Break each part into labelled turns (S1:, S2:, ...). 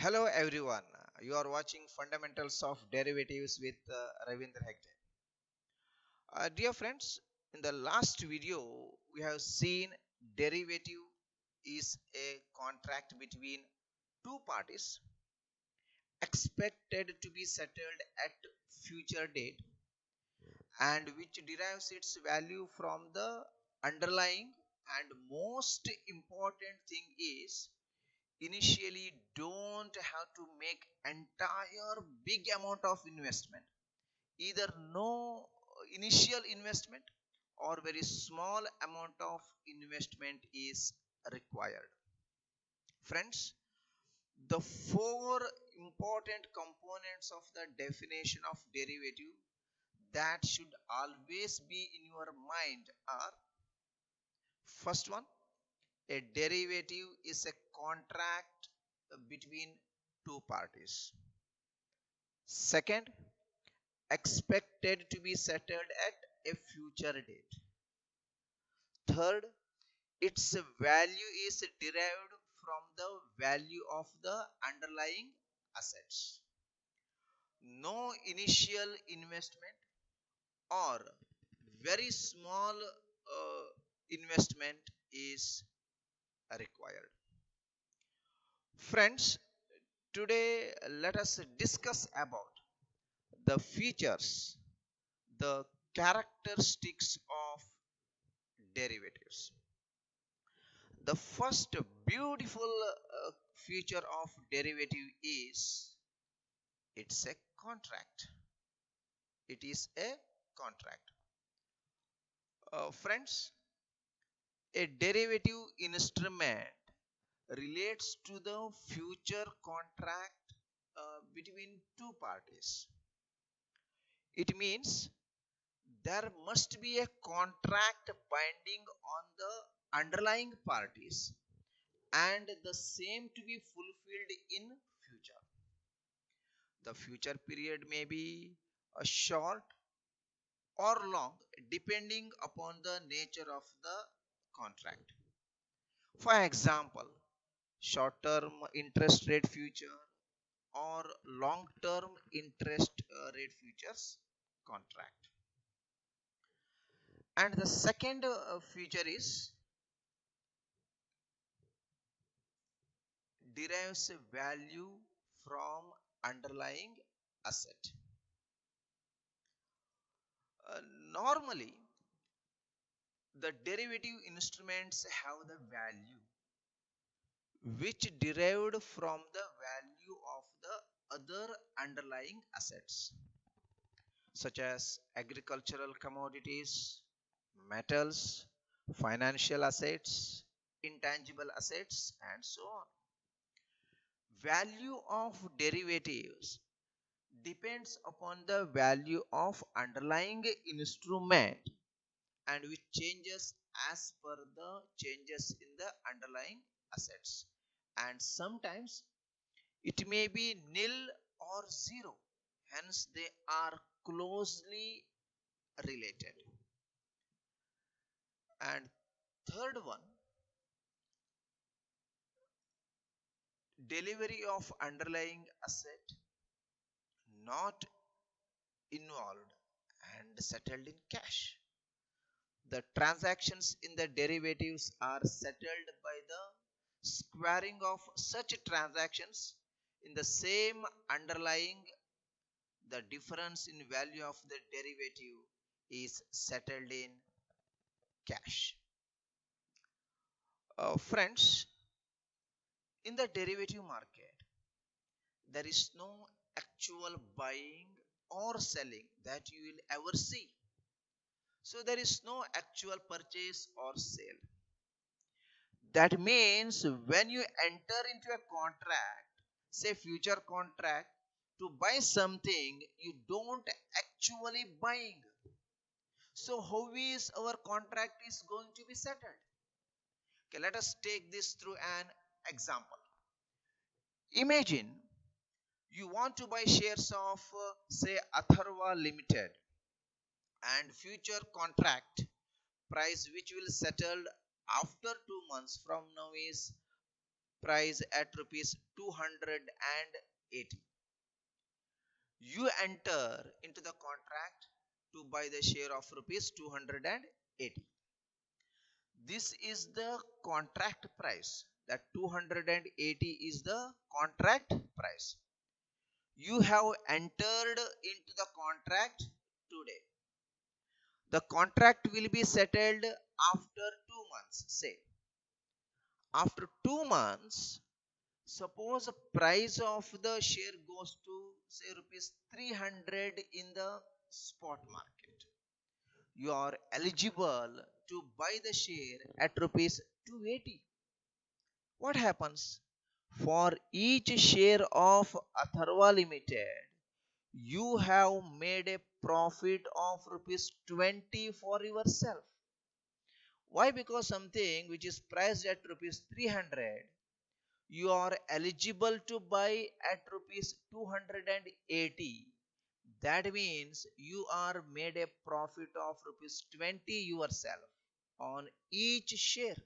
S1: Hello everyone. You are watching Fundamentals of Derivatives with Ravindra Hegde. Dear friends, in the last video we have seen derivative is a contract between two parties expected to be settled at future date and which derives its value from the underlying, and most important thing is initially don't have to make entire big amount of investment, either no initial investment or very small amount of investment is required. Friends, the four important components of the definition of derivative that should always be in your mind are: first one, a derivative is a contract between two parties. Second, expected to be settled at a future date. Third, its value is derived from the value of the underlying assets. No initial investment or very small investment is required. Friends, today let us discuss about the features, the characteristics of derivatives. The first beautiful feature of derivative is it's a contract. It is a contract. Friends, a derivative instrument relates to the future contract between two parties. It means there must be a contract binding on the underlying parties and the same to be fulfilled in future. The future period may be a short or long depending upon the nature of the contract. For example, short term interest rate future or long term interest rate futures contract. And the second feature is derives value from underlying asset. Normally, the derivative instruments have the value which derived from the value of the other underlying assets, such as agricultural commodities, metals, financial assets, intangible assets, and so on. Value of derivatives depends upon the value of underlying instrument and which changes as per the changes in the underlying assets, and sometimes it may be nil or zero, hence they are closely related. And third one, delivery of underlying asset not involved and settled in cash. The transactions in the derivatives are settled by the squaring of such transactions in the same underlying. The difference in value of the derivative is settled in cash. Friends, in the derivative market, there is no actual buying or selling that you will ever see. So there is no actual purchase or sale. That means when you enter into a contract, say future contract, to buy something, you don't actually buying. So how is our contract is going to be settled? Okay, let us take this through an example. Imagine you want to buy shares of say Atharva Limited, and future contract price which will settle after 2 months from now is price at rupees 280. You enter into the contract to buy the share of rupees 280. This is the contract price. That 280 is the contract price. You have entered into the contract today. The contract will be settled after 2 months. Say, after 2 months, suppose the price of the share goes to say rupees 300 in the spot market. You are eligible to buy the share at rupees 280. What happens? For each share of Atharva Limited, you have made a profit of rupees 20 for yourself. Why? Because something which is priced at rupees 300, you are eligible to buy at rupees 280. That means you are made a profit of rupees 20 yourself on each share,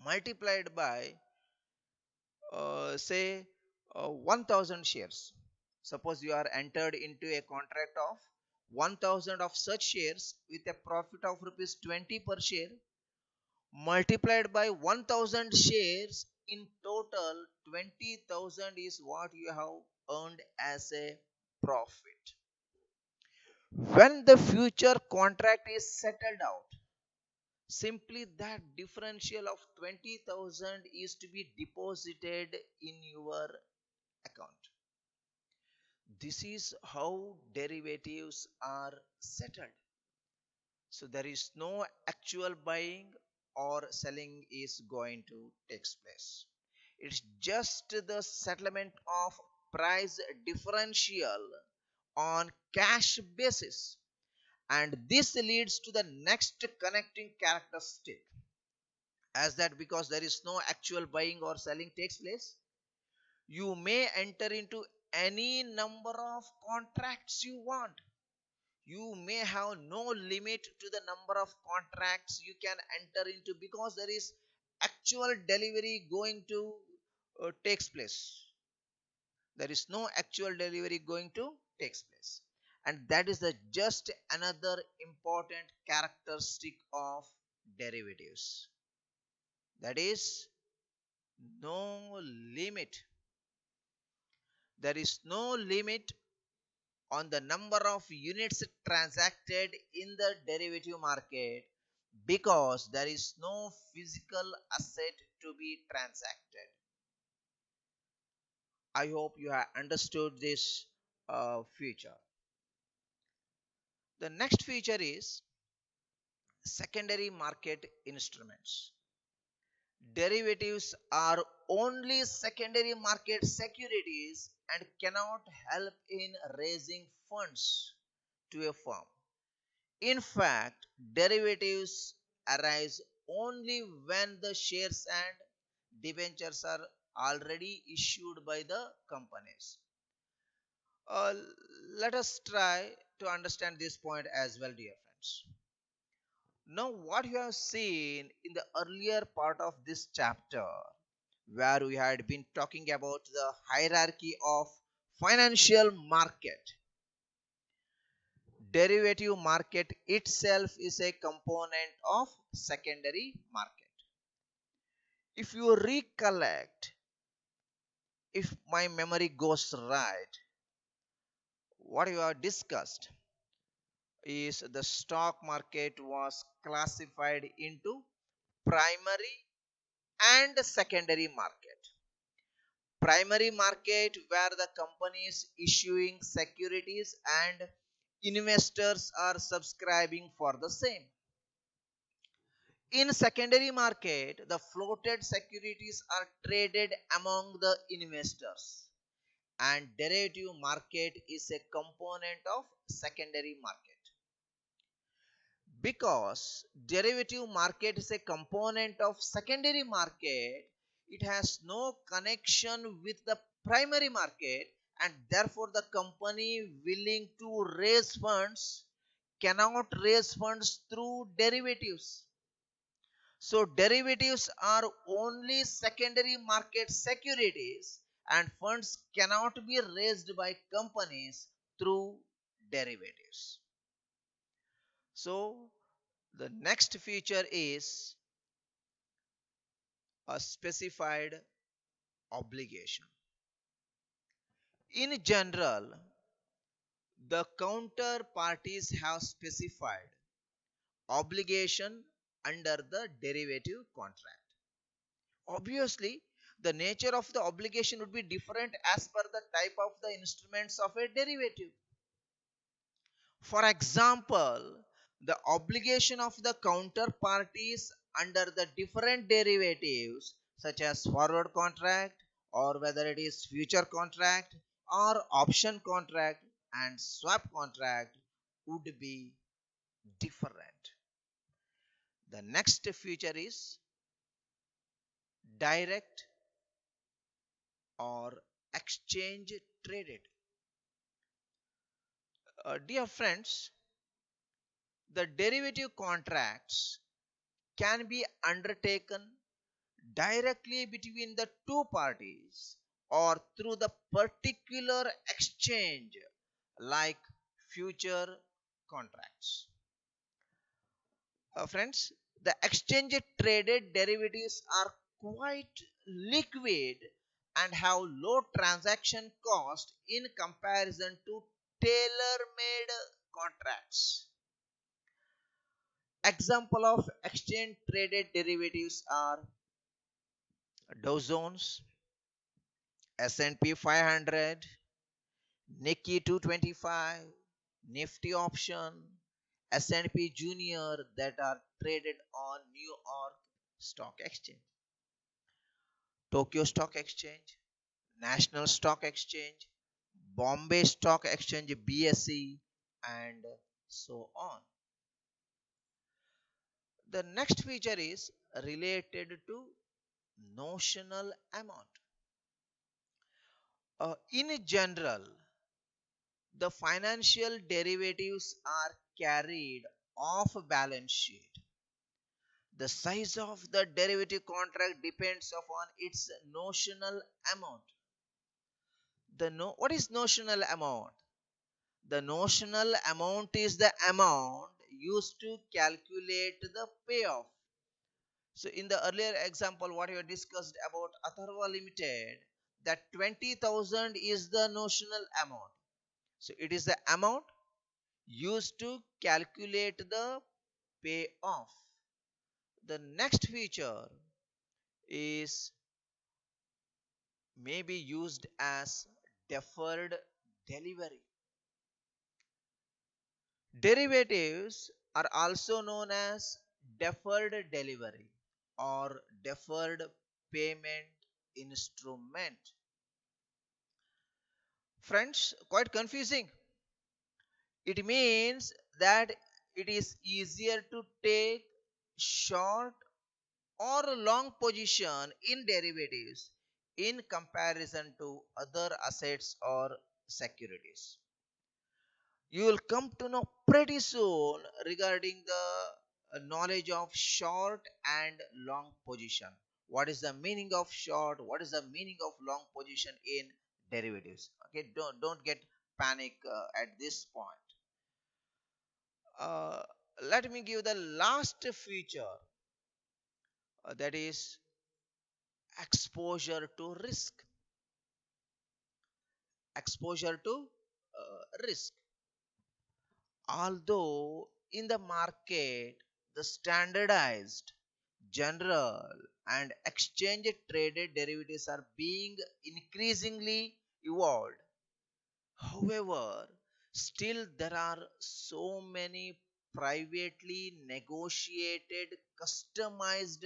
S1: multiplied by say 1000 shares. Suppose you are entered into a contract of 1000 of such shares with a profit of rupees 20 per share, multiplied by 1000 shares, in total 20,000 is what you have earned as a profit. When the future contract is settled out, simply that differential of 20,000 is to be deposited in your account. This is how derivatives are settled. So there is no actual buying or selling is going to take place. It's just the settlement of price differential on cash basis. And this leads to the next connecting characteristic, as that because there is no actual buying or selling takes place, you may enter into any number of contracts you want. You may have no limit to the number of contracts you can enter into, because there is actual delivery going to takes place. There is no actual delivery going to takes place, and that is the just another important characteristic of derivatives. That is no limit. There is no limit on the number of units transacted in the derivative market, because there is no physical asset to be transacted. I hope you have understood this feature. The next feature is secondary market instruments. Derivatives are only secondary market securities and cannot help in raising funds to a firm. In fact, derivatives arise only when the shares and debentures are already issued by the companies. Uh, Let us try to understand this point as well, dear friends. Now, what you have seen in the earlier part of this chapter, where we had been talking about the hierarchy of financial market, derivative market itself is a component of secondary market. If you recollect, if my memory goes right, what you have discussed is the stock market was classified into primary and secondary market. Primary market, where the companies issuing securities and investors are subscribing for the same. In secondary market, the floated securities are traded among the investors, and derivative market is a component of secondary market. Because derivative market is a component of secondary market, it has no connection with the primary market, and therefore the company willing to raise funds cannot raise funds through derivatives. So derivatives are only secondary market securities, and funds cannot be raised by companies through derivatives. So the next feature is a specified obligation. In general, the counterparties have specified obligation under the derivative contract. Obviously, the nature of the obligation would be different as per the type of the instruments of a derivative. For example, the obligation of the counterparties under the different derivatives, such as forward contract, or whether it is future contract, or option contract and swap contract, would be different. The next feature is direct or exchange traded. Dear friends, the derivative contracts can be undertaken directly between the two parties or through the particular exchange like future contracts. Friends, the exchange traded derivatives are quite liquid and have low transaction cost in comparison to tailor made contracts. Example of exchange traded derivatives are Dow Jones, S&P 500, Nikkei 225, Nifty option, S&P Junior that are traded on New York Stock Exchange, Tokyo Stock Exchange, National Stock Exchange, Bombay Stock Exchange BSE, and so on. The next feature is related to notional amount. In general, the financial derivatives are carried off balance sheet. The size of the derivative contract depends upon its notional amount. What is notional amount? The notional amount is the amount used to calculate the payoff. So in the earlier example, what we have discussed about Atharva Limited, that 20,000 is the notional amount. So it is the amount used to calculate the payoff. The next feature is may be used as deferred delivery. Derivatives are also known as deferred delivery or deferred payment instrument. Friends, quite confusing. It means that it is easier to take short or long position in derivatives in comparison to other assets or securities. You will come to know pretty soon regarding the knowledge of short and long position. What is the meaning of short? What is the meaning of long position in derivatives? Okay, don't get panic at this point. Uh, Let me give the last feature, that is exposure to risk. Exposure to risk. Although in the market, the standardized, general, and exchange traded derivatives are being increasingly evolved. However, still there are so many privately negotiated, customized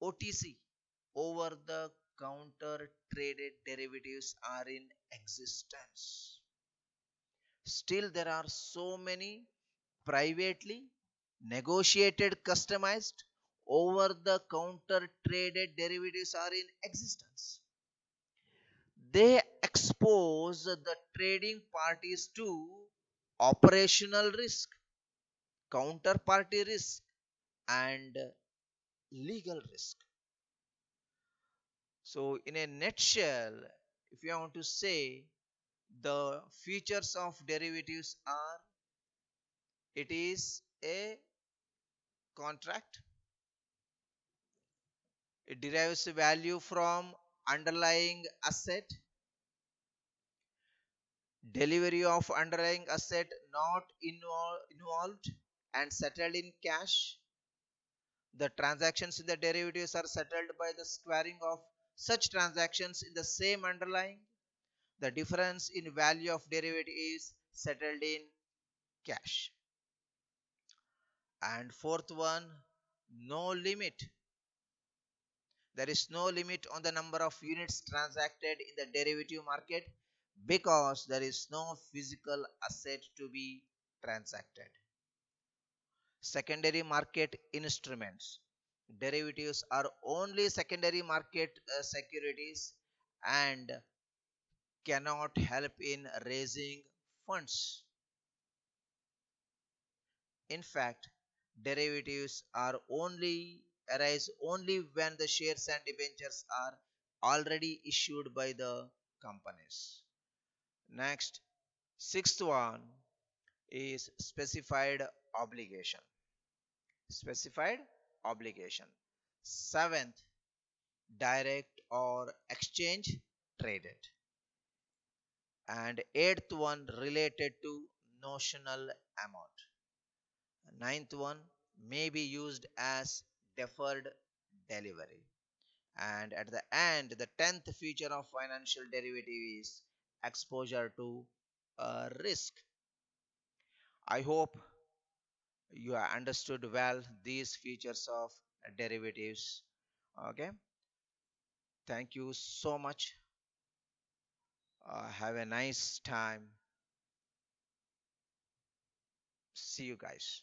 S1: OTC, over the counter traded derivatives are in existence. Still, there are so many privately negotiated, customized, over the counter traded derivatives are in existence. They expose the trading parties to operational risk, counterparty risk, and legal risk. So, in a nutshell, if you want to say, the features of derivatives are, it is a contract, it derives value from underlying asset, delivery of underlying asset not involved and settled in cash. The transactions in the derivatives are settled by the squaring of such transactions in the same underlying. The difference in value of derivative is settled in cash. And fourth one, no limit. There is no limit on the number of units transacted in the derivative market because there is no physical asset to be transacted. Secondary market instruments. Derivatives are only secondary market securities and cannot help in raising funds. In fact, derivatives are only arise only when the shares and debentures are already issued by the companies. Next, sixth one is specified obligation. Specified obligation. Seventh, direct or exchange traded. And eighth one related to notional amount. Ninth one may be used as deferred delivery. And at the end, the 10th feature of financial derivative is exposure to risk. I hope you have understood well these features of derivatives. Okay, thank you so much. Have a nice time. See you guys.